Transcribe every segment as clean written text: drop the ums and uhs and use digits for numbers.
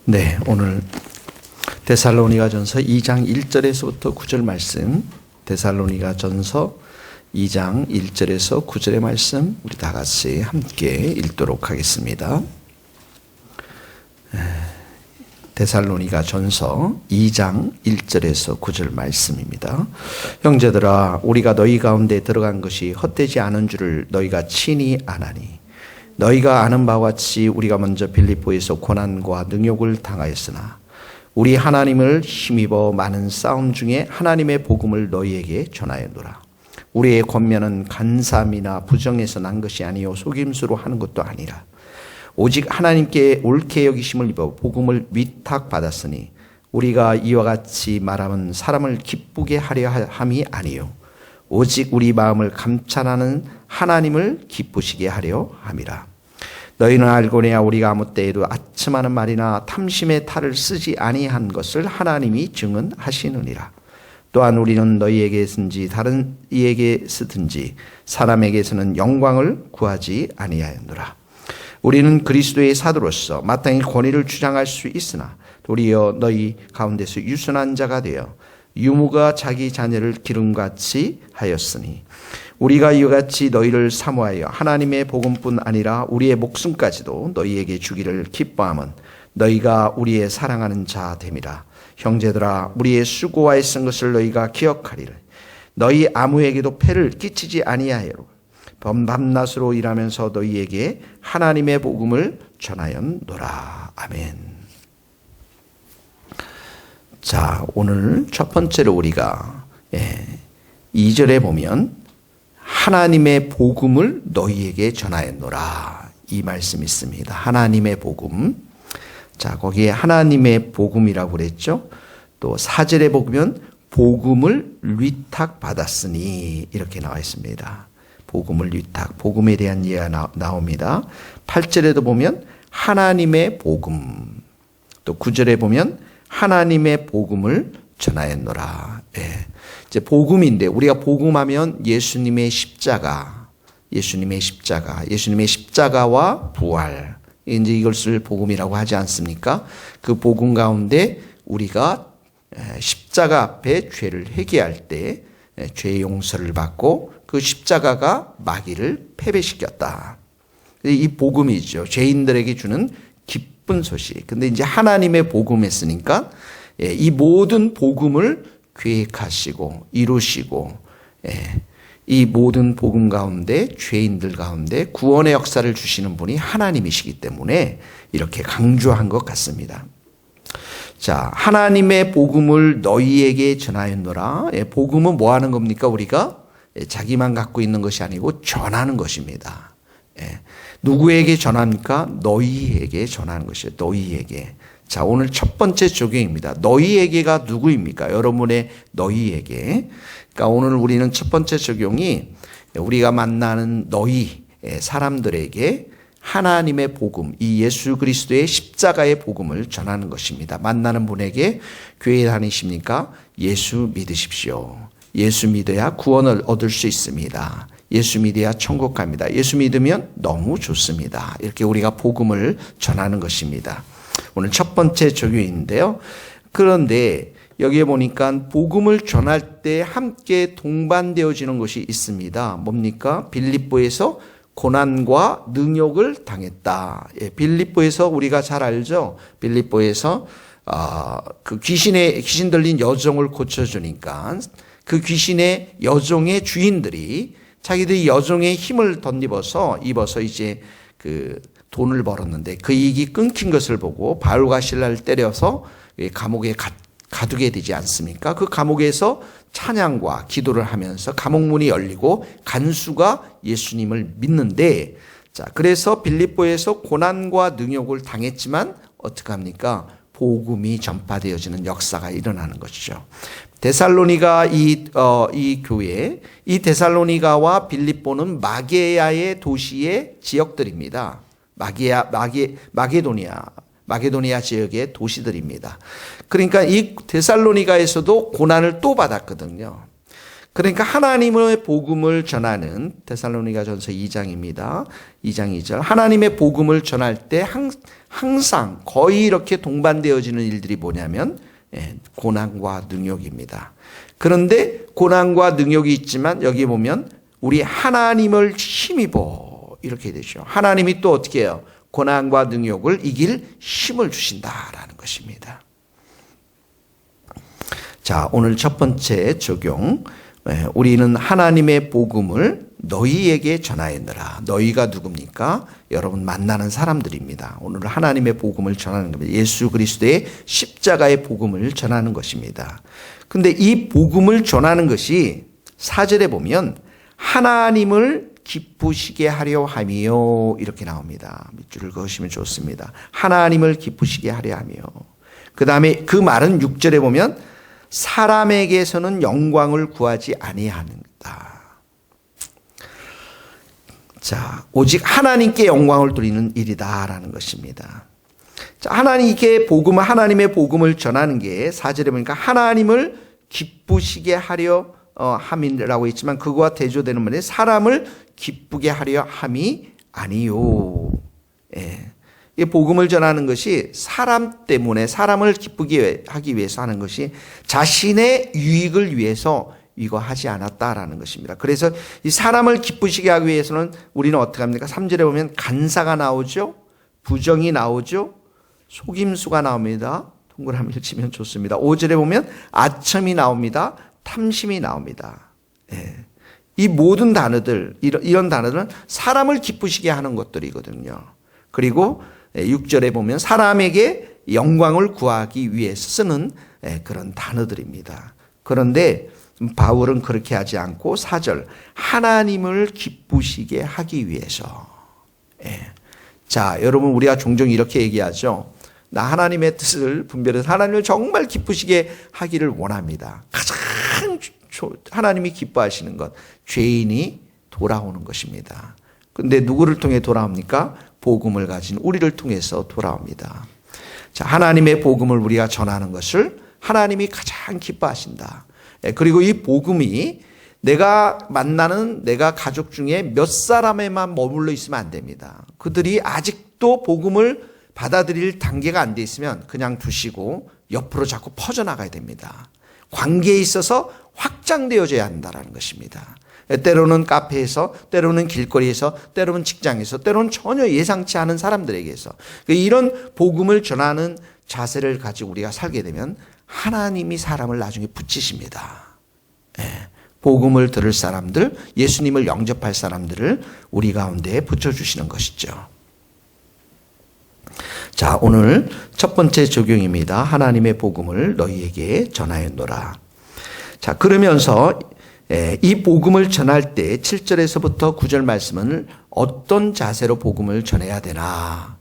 네, 오늘 데살로니가전서 2장 1절에서부터 9절 말씀, 데살로니가전서 2장 1절에서 9절의 말씀 우리 다 같이 함께 읽도록 하겠습니다. 데살로니가전서 2장 1절에서 9절 말씀입니다. 형제들아, 우리가 너희 가운데 들어간 것이 헛되지 않은 줄을 너희가 친히 아나니, 너희가 아는 바와 같이 우리가 먼저 빌립보에서 고난과 능욕을 당하였으나 우리 하나님을 힘입어 많은 싸움 중에 하나님의 복음을 너희에게 전하였노라. 우리의 권면은 간사함이나 부정에서 난 것이 아니요 속임수로 하는 것도 아니라 오직 하나님께 옳게 여기심을 입어 복음을 위탁받았으니 우리가 이와 같이 말하면 사람을 기쁘게 하려 함이 아니요 오직 우리 마음을 감찰하는 하나님을 기쁘시게 하려 함이라. 너희는 알거니와 우리가 아무 때에도 아첨하는 말이나 탐심의 탈을 쓰지 아니한 것을 하나님이 증언하시느니라. 또한 우리는 너희에게서든지 다른 이에게 쓰든지 사람에게서는 영광을 구하지 아니하였노라. 우리는 그리스도의 사도로서 마땅히 권위를 주장할 수 있으나 도리어 너희 가운데서 유순한 자가 되어 유무가 자기 자녀를 기름같이 하였으니 우리가 이와 같이 너희를 사모하여 하나님의 복음뿐 아니라 우리의 목숨까지도 너희에게 주기를 기뻐함은 너희가 우리의 사랑하는 자 됨이라. 형제들아, 우리의 수고와 애쓴 것을 너희가 기억하리를. 너희 아무에게도 폐를 끼치지 아니하여로 밤낮으로 일하면서 너희에게 하나님의 복음을 전하였노라. 아멘. 자, 오늘 첫 번째로 우리가 2절에 보면 하나님의 복음을 너희에게 전하였노라, 이 말씀이 있습니다. 하나님의 복음. 자, 거기에 하나님의 복음이라고 그랬죠. 또 4절에 보면 복음을 위탁받았으니 이렇게 나와 있습니다. 복음을 위탁, 복음에 대한 이해가 나옵니다. 8절에도 보면 하나님의 복음, 또 9절에 보면 하나님의 복음을 전하였노라. 이제 복음인데 우리가 복음하면 예수님의 십자가와 부활, 이제 이것을 복음이라고 하지 않습니까? 그 복음 가운데 우리가 십자가 앞에 죄를 회개할 때 죄의 용서를 받고 그 십자가가 마귀를 패배시켰다. 이 복음이죠. 죄인들에게 주는 기쁜 소식. 근데 이제 하나님의 복음 했으니까 이 모든 복음을 계획하시고 이루시고 이 모든 복음 가운데 죄인들 가운데 구원의 역사를 주시는 분이 하나님이시기 때문에 이렇게 강조한 것 같습니다. 자, 하나님의 복음을 너희에게 전하였노라. 복음은 뭐 하는 겁니까? 우리가 자기만 갖고 있는 것이 아니고 전하는 것입니다. 누구에게 전합니까? 너희에게 전하는 것이에요. 너희에게. 자, 오늘 첫 번째 적용입니다. 너희에게가 누구입니까? 여러분의 너희에게. 그러니까 오늘 우리는 첫 번째 적용이 우리가 만나는 너희 사람들에게 하나님의 복음, 이 예수 그리스도의 십자가의 복음을 전하는 것입니다. 만나는 분에게 교회 다니십니까? 예수 믿으십시오. 예수 믿어야 구원을 얻을 수 있습니다. 예수 믿어야 천국 갑니다. 예수 믿으면 너무 좋습니다. 이렇게 우리가 복음을 전하는 것입니다. 오늘 첫 번째 적용인데요. 그런데 여기에 보니까 복음을 전할 때 함께 동반되어지는 것이 있습니다. 뭡니까? 빌립보에서 고난과 능욕을 당했다. 빌립보에서 우리가 잘 알죠? 빌립보에서 그 귀신 들린 여종을 고쳐주니까 그 귀신의 여종의 주인들이 자기들이 여종의 힘을 덧입어서 이제 그 돈을 벌었는데 그 이익이 끊긴 것을 보고 바울과 실라를 때려서 감옥에 가두게 되지 않습니까? 그 감옥에서 찬양과 기도를 하면서 감옥문이 열리고 간수가 예수님을 믿는데, 자, 그래서 빌립보에서 고난과 능욕을 당했지만 어떻게 합니까? 복음이 전파되어지는 역사가 일어나는 것이죠. 데살로니가 이 교회, 이 데살로니가와 빌립보는 마게야의 도시의 지역들입니다. 마게도니아 지역의 도시들입니다. 그러니까 이 데살로니가에서도 고난을 또 받았거든요. 그러니까 하나님의 복음을 전하는 데살로니가전서 2장입니다. 2장 2절. 하나님의 복음을 전할 때 항상 거의 이렇게 동반되어지는 일들이 뭐냐면 고난과 능욕입니다. 그런데 고난과 능욕이 있지만 여기 보면 우리 하나님을 힘입어 이렇게 되죠. 하나님이 또 어떻게 해요? 고난과 능욕을 이길 힘을 주신다라는 것입니다. 자, 오늘 첫 번째 적용. 우리는 하나님의 복음을 너희에게 전하였느라. 너희가 누굽니까? 여러분 만나는 사람들입니다. 오늘 하나님의 복음을 전하는 겁니다. 예수 그리스도의 십자가의 복음을 전하는 것입니다. 근데 이 복음을 전하는 것이 4절에 보면 하나님을 기쁘시게 하려 함이요 이렇게 나옵니다. 밑줄을 그으시면 좋습니다. 하나님을 기쁘시게 하려 함이요. 그 다음에 그 말은 6절에 보면 사람에게서는 영광을 구하지 아니한다. 자, 오직 하나님께 영광을 돌리는 일이다라는 것입니다. 자, 하나님의 복음을 전하는 게 4절에 보니까 하나님을 기쁘시게 하려 함이라고 했지만 그거와 대조되는 말이 사람을 기쁘게 하려 함이 아니요. 이 복음을 전하는 것이 사람 때문에 사람을 기쁘게 하기 위해서 하는 것이 자신의 유익을 위해서 이거 하지 않았다라는 것입니다. 그래서 이 사람을 기쁘시게 하기 위해서는 우리는 어떻게 합니까? 3절에 보면 간사가 나오죠. 부정이 나오죠. 속임수가 나옵니다. 동그라미를 치면 좋습니다. 5절에 보면 아첨이 나옵니다. 탐심이 나옵니다. 이 모든 단어들, 이런 단어들은 사람을 기쁘시게 하는 것들이거든요. 그리고 6절에 보면 사람에게 영광을 구하기 위해서 쓰는 그런 단어들입니다. 그런데 바울은 그렇게 하지 않고 4절 하나님을 기쁘시게 하기 위해서. 자, 여러분 우리가 종종 이렇게 얘기하죠. 나 하나님의 뜻을 분별해서 하나님을 정말 기쁘시게 하기를 원합니다. 가장 하나님이 기뻐하시는 것, 죄인이 돌아오는 것입니다. 근데 누구를 통해 돌아옵니까? 복음을 가진 우리를 통해서 돌아옵니다. 자, 하나님의 복음을 우리가 전하는 것을 하나님이 가장 기뻐하신다. 그리고 이 복음이 내가 만나는 내가 가족 중에 몇 사람에만 머물러 있으면 안 됩니다. 그들이 아직도 복음을 받아들일 단계가 안 돼 있으면 그냥 두시고 옆으로 자꾸 퍼져나가야 됩니다. 관계에 있어서 확장되어져야 한다는 것입니다. 때로는 카페에서, 때로는 길거리에서, 때로는 직장에서, 때로는 전혀 예상치 않은 사람들에게서 이런 복음을 전하는 자세를 가지고 우리가 살게 되면 하나님이 사람을 나중에 붙이십니다. 복음을 들을 사람들, 예수님을 영접할 사람들을 우리 가운데에 붙여주시는 것이죠. 자, 오늘 첫 번째 적용입니다. 하나님의 복음을 너희에게 전하였노라. 자, 그러면서 이 복음을 전할 때 7절에서부터 9절 말씀은 어떤 자세로 복음을 전해야 되나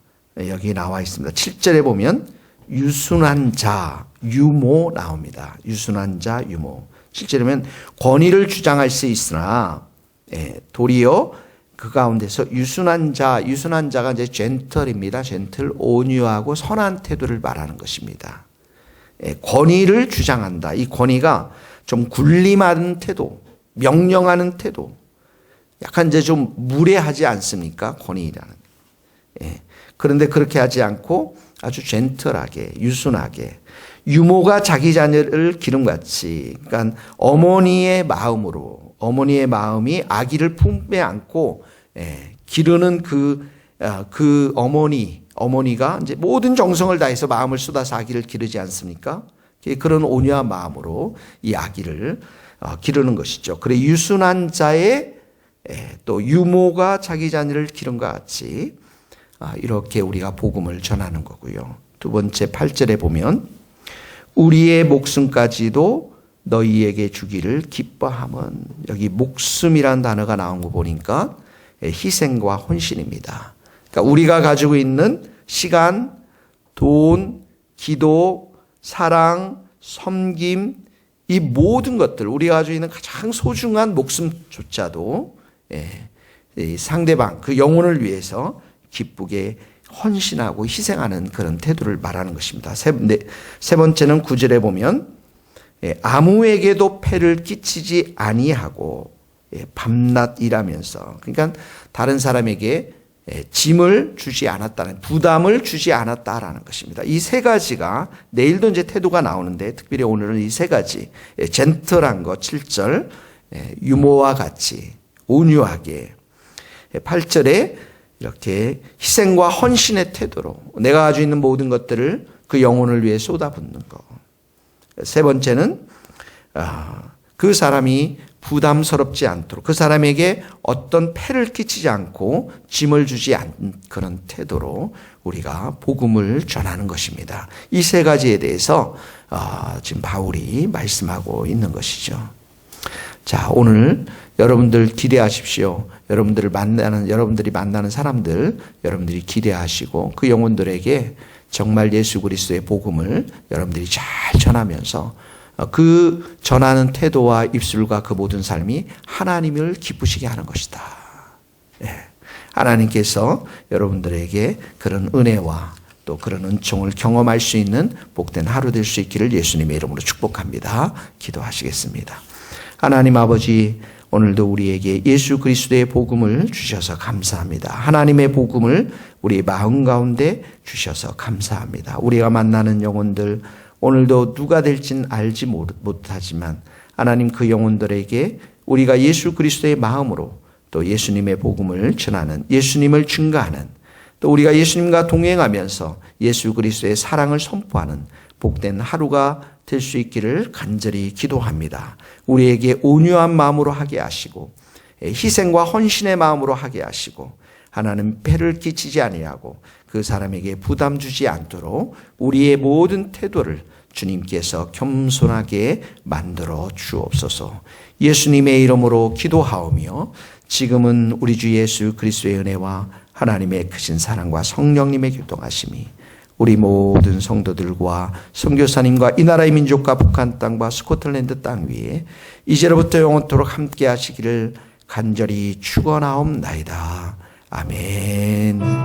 여기 나와 있습니다. 7절에 보면 유순한 자, 유모 나옵니다. 유순한 자, 유모. 7절에 보면 권위를 주장할 수 있으나 도리어 그 가운데서 유순한 자가 이제 젠틀입니다. 젠틀, 온유하고 선한 태도를 말하는 것입니다. 권위를 주장한다. 이 권위가 좀 군림하는 태도, 명령하는 태도, 약간 이제 좀 무례하지 않습니까? 권위라는. 그런데 그렇게 하지 않고 아주 젠틀하게, 유순하게, 유모가 자기 자녀를 기름같이, 그러니까 어머니의 마음이 아기를 품에 안고 기르는 그 어머니가 이제 모든 정성을 다해서 마음을 쏟아서 아기를 기르지 않습니까? 그런 온유한 마음으로 이 아기를 기르는 것이죠. 그래 유순한 자의 또 유모가 자기 자녀를 기름과 같이 이렇게 우리가 복음을 전하는 거고요. 두 번째 8절에 보면 우리의 목숨까지도 너희에게 주기를 기뻐함은, 여기 목숨이라는 단어가 나온 거 보니까 희생과 헌신입니다. 그러니까 우리가 가지고 있는 시간, 돈, 기도, 사랑, 섬김, 이 모든 것들, 우리가 가지고 있는 가장 소중한 목숨조차도 상대방, 그 영혼을 위해서 기쁘게 헌신하고 희생하는 그런 태도를 말하는 것입니다. 세 번째는 9절에 보면 아무에게도 폐를 끼치지 아니하고 밤낮 일하면서, 그러니까 다른 사람에게 짐을 주지 않았다는, 부담을 주지 않았다라는 것입니다. 이 세 가지가 내일도 이제 태도가 나오는데, 특별히 오늘은 이 세 가지, 젠틀한 것 7절, 유모와 같이 온유하게, 8절에 이렇게 희생과 헌신의 태도로 내가 가지고 있는 모든 것들을 그 영혼을 위해 쏟아붓는 것. 세 번째는 그 사람이 부담스럽지 않도록, 그 사람에게 어떤 폐를 끼치지 않고 짐을 주지 않는 그런 태도로 우리가 복음을 전하는 것입니다. 이 세 가지에 대해서 지금 바울이 말씀하고 있는 것이죠. 자, 오늘 여러분들 기대하십시오. 여러분들이 만나는 사람들, 여러분들이 기대하시고 그 영혼들에게 정말 예수 그리스도의 복음을 여러분들이 잘 전하면서 그 전하는 태도와 입술과 그 모든 삶이 하나님을 기쁘시게 하는 것이다. 하나님께서 여러분들에게 그런 은혜와 또 그런 은총을 경험할 수 있는 복된 하루 될 수 있기를 예수님의 이름으로 축복합니다. 기도하시겠습니다. 하나님 아버지, 오늘도 우리에게 예수 그리스도의 복음을 주셔서 감사합니다. 하나님의 복음을 우리 마음 가운데 주셔서 감사합니다. 우리가 만나는 영혼들, 오늘도 누가 될진 알지 못하지만 하나님 그 영혼들에게 우리가 예수 그리스도의 마음으로 또 예수님의 복음을 전하는, 예수님을 증거하는, 또 우리가 예수님과 동행하면서 예수 그리스도의 사랑을 선포하는 복된 하루가 될 수 있기를 간절히 기도합니다. 우리에게 온유한 마음으로 하게 하시고 희생과 헌신의 마음으로 하게 하시고 하나님 폐를 끼치지 아니하고 그 사람에게 부담 주지 않도록 우리의 모든 태도를 주님께서 겸손하게 만들어 주옵소서. 예수님의 이름으로 기도하오며 지금은 우리 주 예수 그리스도의 은혜와 하나님의 크신 사랑과 성령님의 교통하심이 우리 모든 성도들과 선교사님과 이 나라의 민족과 북한 땅과 스코틀랜드 땅 위에 이제로부터 영원토록 함께 하시기를 간절히 축원하옵나이다. 아멘.